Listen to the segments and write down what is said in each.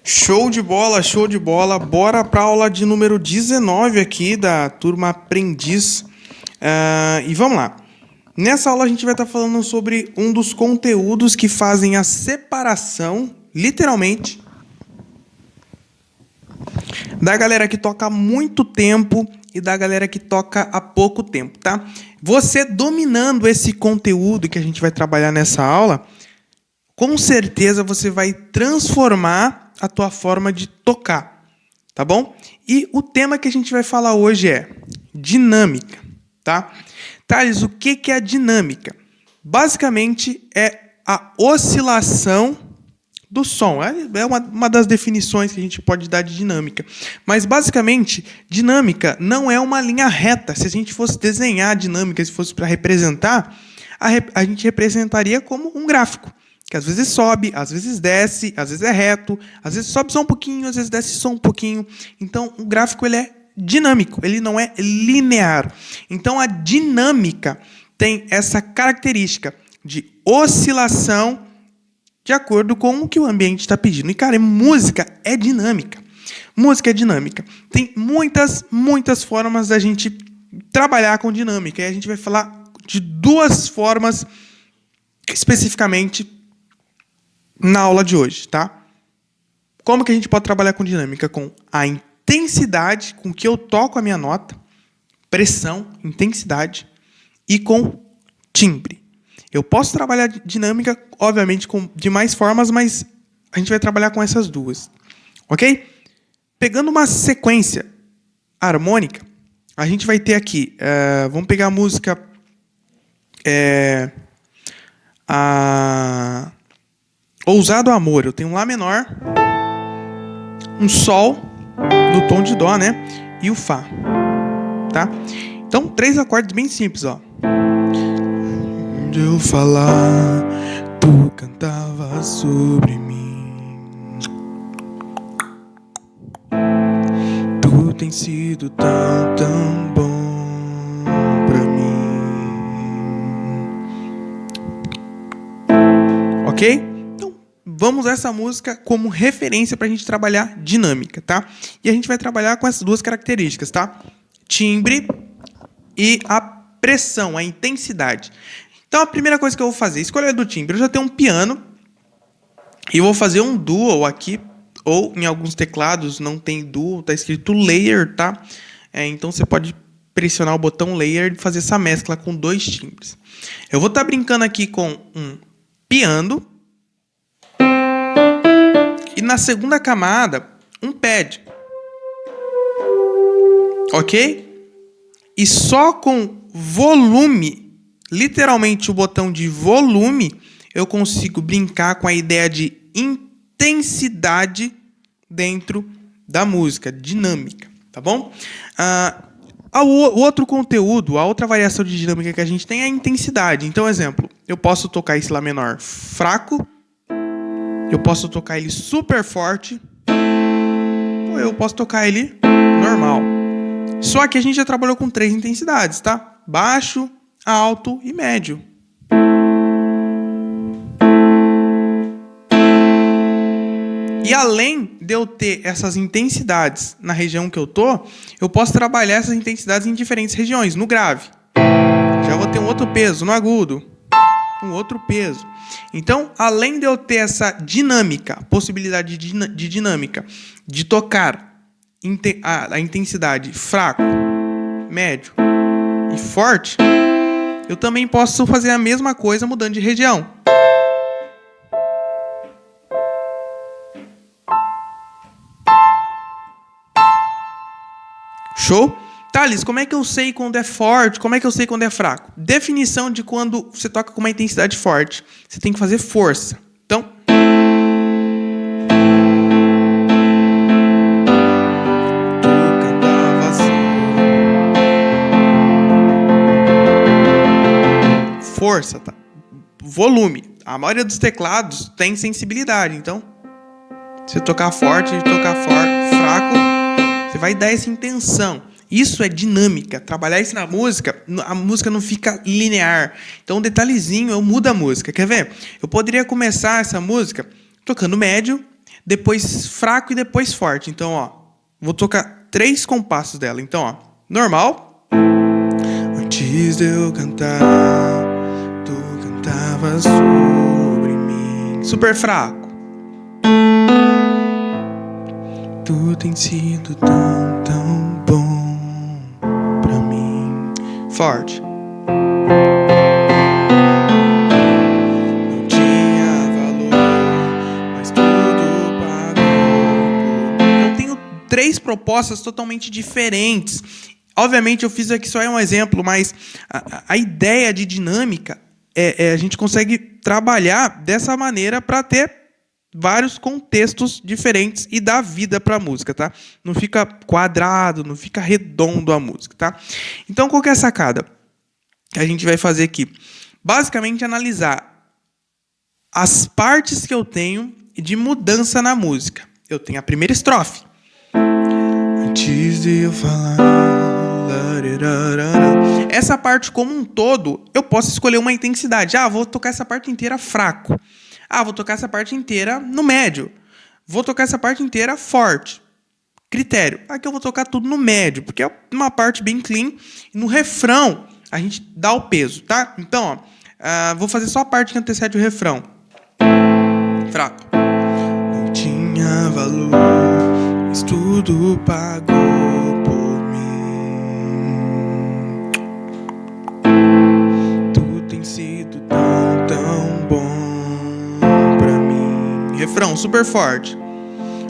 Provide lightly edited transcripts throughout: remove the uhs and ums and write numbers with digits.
Show de bola, show de bola. Bora para a aula de número 19 aqui da turma Aprendiz. E vamos lá. Nessa aula a gente vai estar falando sobre um dos conteúdos que fazem a separação, literalmente, da galera que toca há muito tempo e da galera que toca há pouco tempo, tá? Você dominando esse conteúdo que a gente vai trabalhar nessa aula, com certeza você vai transformar a tua forma de tocar, tá bom? E o tema que a gente vai falar hoje é dinâmica, tá? Thales, o que é a dinâmica? Basicamente é a oscilação do som. É uma das definições que a gente pode dar de dinâmica. Mas, basicamente, dinâmica não é uma linha reta. Se a gente fosse desenhar a dinâmica, se fosse para representar, a gente representaria como um gráfico, que às vezes sobe, às vezes desce, às vezes é reto, às vezes sobe só um pouquinho, às vezes desce só um pouquinho. Então, o gráfico ele é dinâmico, ele não é linear. Então, a dinâmica tem essa característica de oscilação de acordo com o que o ambiente está pedindo. E, cara, música é dinâmica. Música é dinâmica. Tem muitas formas da gente trabalhar com dinâmica. E a gente vai falar de duas formas especificamente na aula de hoje, tá? Como que a gente pode trabalhar com dinâmica? Com a intensidade com que eu toco a minha nota, pressão, intensidade, e com timbre. Eu posso trabalhar dinâmica, obviamente, de mais formas, mas a gente vai trabalhar com essas duas. Ok? Pegando uma sequência harmônica, a gente vai ter aqui... vamos pegar a música... Ousado Amor. Eu tenho um Lá menor, um Sol no tom de Dó, né? E o Fá. Tá? Então, 3 acordes bem simples, ó. De eu falar, tu cantava sobre mim. Tu tem sido tão bom pra mim. Ok? Então, vamos usar essa música como referência pra gente trabalhar dinâmica, tá? E a gente vai trabalhar com essas duas características, tá? Timbre e a pressão, a intensidade. Então, a primeira coisa que eu vou fazer, escolha do timbre. Eu já tenho um piano e vou fazer um dual aqui, ou em alguns teclados não tem dual, tá escrito layer, tá? Então, você pode pressionar o botão layer e fazer essa mescla com 2 timbres. Eu vou estar brincando aqui com um piano e na segunda camada, um pad. Ok? E só com volume, literalmente o botão de volume, eu consigo brincar com a ideia de intensidade dentro da música, dinâmica, tá bom? O outro conteúdo, a outra variação de dinâmica que a gente tem é a intensidade. Então, exemplo, eu posso tocar esse Lá menor fraco, eu posso tocar ele super forte, ou eu posso tocar ele normal. Só que a gente já trabalhou com 3 intensidades, tá? Baixo, alto e médio. E além de eu ter essas intensidades na região que eu tô, eu posso trabalhar essas intensidades em diferentes regiões. No grave, já vou ter um outro peso. No agudo, um outro peso. Então, além de eu ter essa dinâmica, possibilidade de dinâmica, de tocar a intensidade fraco, médio e forte, eu também posso fazer a mesma coisa mudando de região. Show? Thales, como é que eu sei quando é forte? Como é que eu sei quando é fraco? Definição de quando você toca com uma intensidade forte. Você tem que fazer força. Então... força, tá? Volume. A maioria dos teclados tem sensibilidade, então se tocar forte e tocar fraco, você vai dar essa intenção. Isso é dinâmica. Trabalhar isso na música, a música não fica linear. Então, um detalhezinho, eu mudo a música. Quer ver? Eu poderia começar essa música tocando médio, depois fraco e depois forte. Então, ó, vou tocar 3 compassos dela. Então, ó, normal. Antes de eu cantar, tu cantavas sobre mim. Super fraco. Tu tem sido tão, tão bom pra mim. Forte. Não tinha valor, mas tudo pagou. Eu tenho 3 propostas totalmente diferentes. Obviamente eu fiz aqui só um exemplo, mas a ideia de dinâmica a gente consegue trabalhar dessa maneira para ter vários contextos diferentes e dar vida para a música, tá? Não fica quadrado, não fica redondo a música, tá? Então, qual que é a sacada que a gente vai fazer aqui? Basicamente, analisar as partes que eu tenho de mudança na música. Eu tenho a primeira estrofe. Antes de eu falar... Essa parte como um todo, eu posso escolher uma intensidade. Ah, vou tocar essa parte inteira fraco. Ah, vou tocar essa parte inteira no médio. Vou tocar essa parte inteira forte. Critério. Aqui eu vou tocar tudo no médio, porque é uma parte bem clean. E no refrão, a gente dá o peso, tá? Então, ó, vou fazer só a parte que antecede o refrão. Fraco. Não tinha valor, mas tudo pagou por mim. Tu tem sido tão, tão bom. Refrão super forte.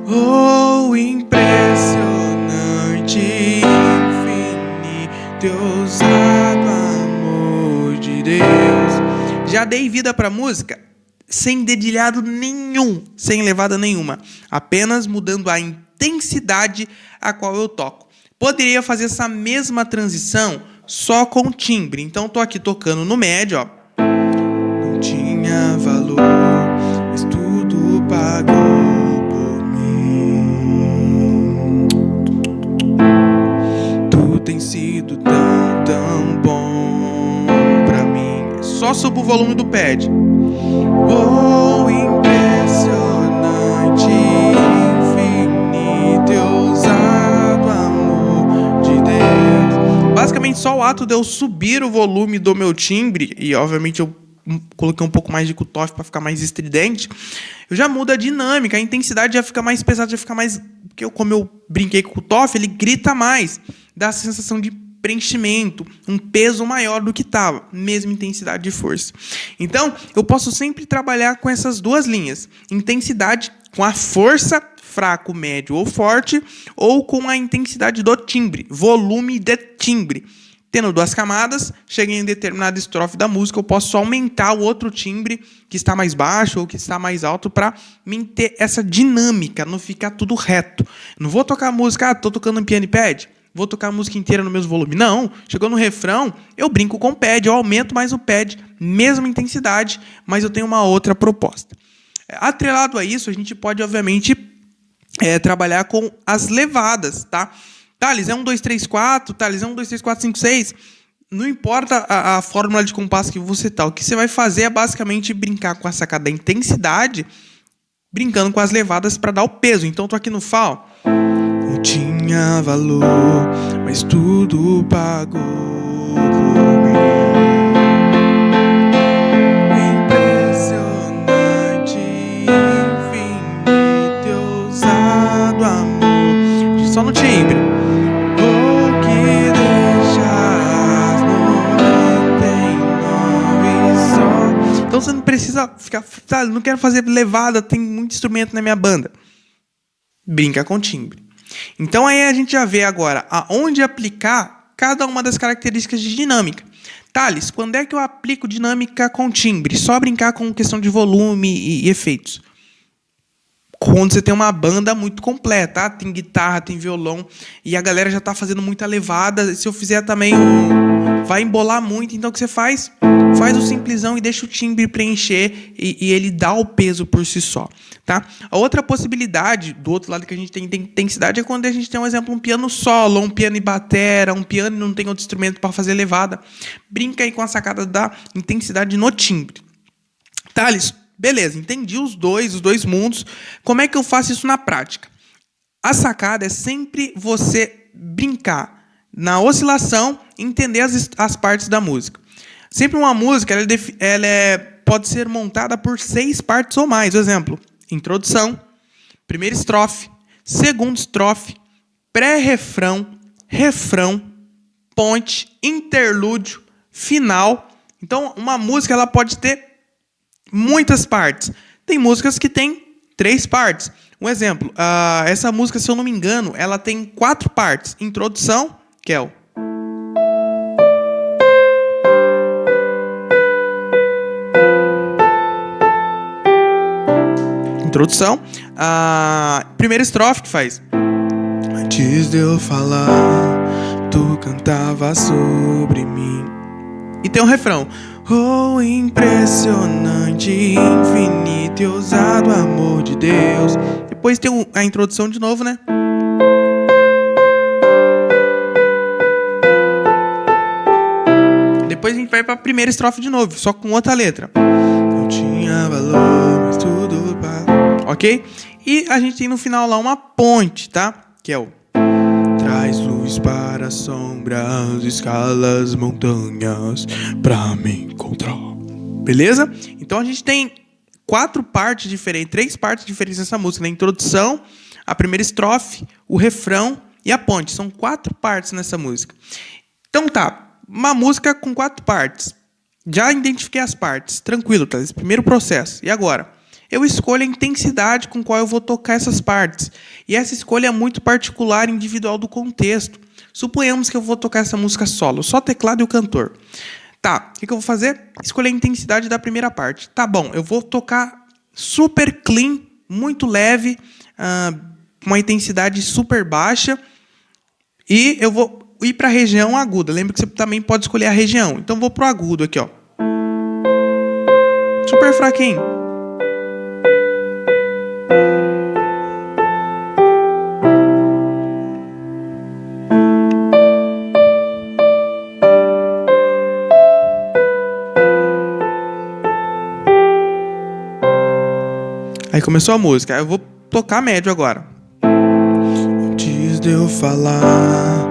Oh, impressionante, infinito, ousado amor de Deus. Já dei vida pra música sem dedilhado nenhum, sem levada nenhuma. Apenas mudando a intensidade a qual eu toco. Poderia fazer essa mesma transição só com timbre. Então, tô aqui tocando no médio, ó. Não tinha valor, mas tudo pagou por mim. Tu tem sido tão, tão bom pra mim. Só subo o volume do pad. Oh, impressionante, infinito, ousado amor de Deus. Basicamente, só o ato de eu subir o volume do meu timbre, e obviamente eu coloquei um pouco mais de cutoff para ficar mais estridente, eu já mudo a dinâmica, a intensidade já fica mais pesada, já fica mais... Porque como eu brinquei com o cutoff, ele grita mais, dá a sensação de preenchimento, um peso maior do que estava, mesma intensidade de força. Então, eu posso sempre trabalhar com essas 2 linhas, intensidade com a força, fraco, médio ou forte, ou com a intensidade do timbre, volume de timbre. Tendo 2 camadas, cheguei em determinada estrofe da música, eu posso aumentar o outro timbre que está mais baixo ou que está mais alto para manter essa dinâmica, não ficar tudo reto. Não vou tocar a música, estou tocando um piano e pad, vou tocar a música inteira no mesmo volume. Não, chegou no refrão, eu brinco com o pad, eu aumento mais o pad, mesma intensidade, mas eu tenho uma outra proposta. Atrelado a isso, a gente pode, obviamente, trabalhar com as levadas, tá? Thales, é 1, 2, 3, 4, Thales, é 1, 2, 3, 4, 5, 6. Não importa a fórmula de compasso que você tá. O que você vai fazer é basicamente brincar com a sacada da intensidade, brincando com as levadas para dar o peso. Então, tô aqui no Fá. Não tinha valor, mas tudo pagou por mim. Impressionante, infinito, ousado amor. Só no timbre. Então você não precisa ficar... Tá, não quero fazer levada, tem muito instrumento na minha banda. Brinca com timbre. Então aí a gente já vê agora aonde aplicar cada uma das características de dinâmica. Thales, quando é que eu aplico dinâmica com timbre? Só brincar com questão de volume e efeitos. Quando você tem uma banda muito completa, tá? Tem guitarra, tem violão, e a galera já tá fazendo muita levada. Se eu fizer também vai embolar muito. Então o que você faz? Faz o simplesão e deixa o timbre preencher e ele dá o peso por si só, tá? A outra possibilidade, do outro lado que a gente tem intensidade, é quando a gente tem, um exemplo, um piano solo, um piano e batera, um piano e não tem outro instrumento para fazer levada. Brinca aí com a sacada da intensidade no timbre. Thales, Beleza, entendi os dois mundos. Como é que eu faço isso na prática? A sacada é sempre você brincar na oscilação e entender as partes da música. Sempre uma música, pode ser montada por 6 partes ou mais. Por exemplo, introdução, primeira estrofe, segunda estrofe, pré-refrão, refrão, ponte, interlúdio, final. Então, uma música ela pode ter muitas partes. Tem músicas que têm 3 partes. Um exemplo, essa música, se eu não me engano, ela tem 4 partes. Introdução, que é o... Introdução. A primeira estrofe que faz... Antes de eu falar, tu cantava sobre mim. E tem um refrão. Oh, impressionante, infinito e ousado amor de Deus. Depois tem a introdução de novo, né? Depois a gente vai pra primeira estrofe de novo, só com outra letra. Não tinha valor, mas tudo... Ok? E a gente tem no final lá uma ponte, tá? Que é o... Traz luz para as sombras, escalas montanhas pra me encontrar. Beleza? Então a gente tem 4 partes diferentes, 3 partes diferentes nessa música. Na introdução, a primeira estrofe, o refrão e a ponte. São 4 partes nessa música. Então tá, uma música com 4 partes. Já identifiquei as partes. Tranquilo, tá? Esse primeiro processo. E agora? Eu escolho a intensidade com qual eu vou tocar essas partes. E essa escolha é muito particular e individual do contexto. Suponhamos que eu vou tocar essa música solo, só teclado e o cantor. Tá, o que eu vou fazer? Escolher a intensidade da primeira parte. Tá bom, eu vou tocar super clean, muito leve, uma intensidade super baixa. E eu vou ir para a região aguda. Lembra que você também pode escolher a região. Então vou pro agudo aqui, ó. Super fraquinho. Aí começou a música. Aí eu vou tocar médio agora. Antes de eu falar,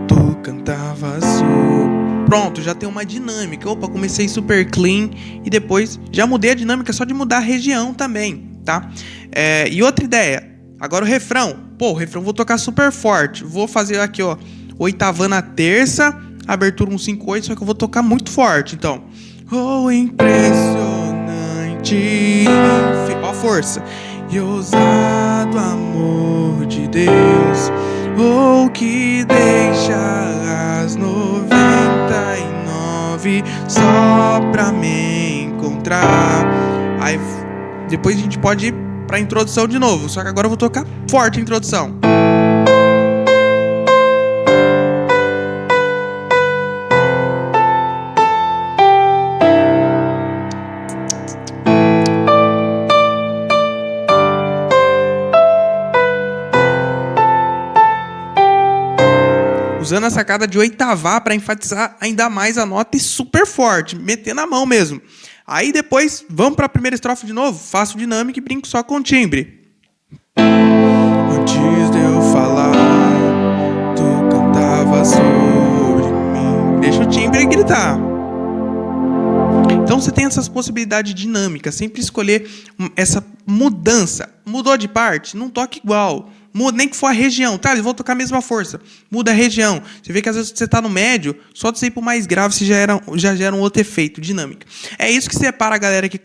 tu cantavas sobre... Pronto, já tem uma dinâmica. Opa, comecei super clean e depois já mudei a dinâmica só de mudar a região também, tá? E outra ideia. Agora o refrão. Pô, o refrão vou tocar super forte. Vou fazer aqui, ó, oitavana terça, abertura 1-5-8, só que eu vou tocar muito forte. Então, oh, impressionante, ó a força. E ousado amor de Deus, oh, que deixa as 99 só pra me encontrar. Aí depois a gente pode ir pra introdução de novo, só que agora eu vou tocar forte a introdução. Usando a sacada de oitavar para enfatizar ainda mais a nota e super forte, metendo a mão mesmo. Aí depois, vamos para a primeira estrofe de novo, faço dinâmica e brinco só com timbre. Antes de eu falar, tu cantava sobre mim. Deixa o timbre gritar. Então você tem essas possibilidades dinâmicas, sempre escolher essa mudança. Mudou de parte? Não toque igual. Muda, nem que for a região, tá? Eles vão tocar a mesma força. Muda a região. Você vê que às vezes você tá no médio, só de você ir pro mais grave, você já gera um outro efeito, dinâmica. É isso que separa a galera que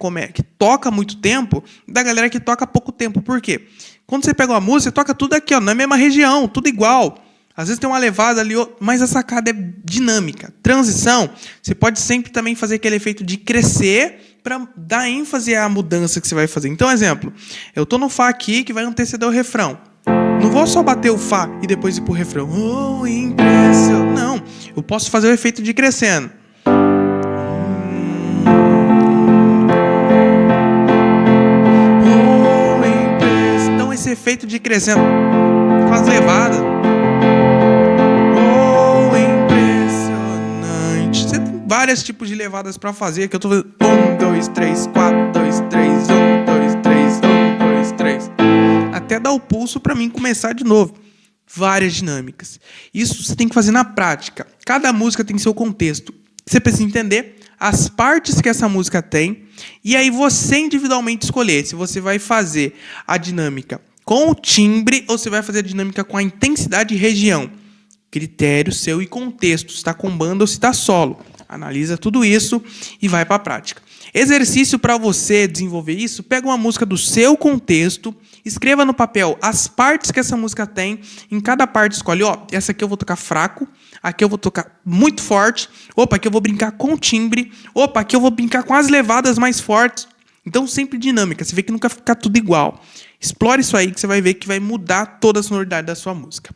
toca muito tempo da galera que toca pouco tempo. Por quê? Quando você pega uma música, você toca tudo aqui, ó, na mesma região, tudo igual. Às vezes tem uma levada ali, mas a sacada é dinâmica. Transição, você pode sempre também fazer aquele efeito de crescer para dar ênfase à mudança que você vai fazer. Então, exemplo, eu tô no Fá aqui que vai anteceder o refrão. Não vou só bater o Fá e depois ir pro refrão. Oh, impressionante. Não, eu posso fazer o efeito de crescendo. Oh, impressionante. Então esse efeito de crescendo com as levadas. Oh, impressionante. Você tem vários tipos de levadas para fazer que eu tô fazendo 1, 2, 3, 4, 2, 3, 1. até dar o pulso para mim começar de novo. Várias dinâmicas. Isso você tem que fazer na prática. Cada música tem seu contexto. Você precisa entender as partes que essa música tem e aí você individualmente escolher se você vai fazer a dinâmica com o timbre ou se vai fazer a dinâmica com a intensidade e região. Critério seu e contexto, se está com banda ou se está solo. Analisa tudo isso e vai para a prática. Exercício para você desenvolver isso, pega uma música do seu contexto, escreva no papel as partes que essa música tem, em cada parte escolhe, essa aqui eu vou tocar fraco, aqui eu vou tocar muito forte, aqui eu vou brincar com timbre, aqui eu vou brincar com as levadas mais fortes. Então sempre dinâmica, você vê que nunca fica tudo igual. Explore isso aí que você vai ver que vai mudar toda a sonoridade da sua música.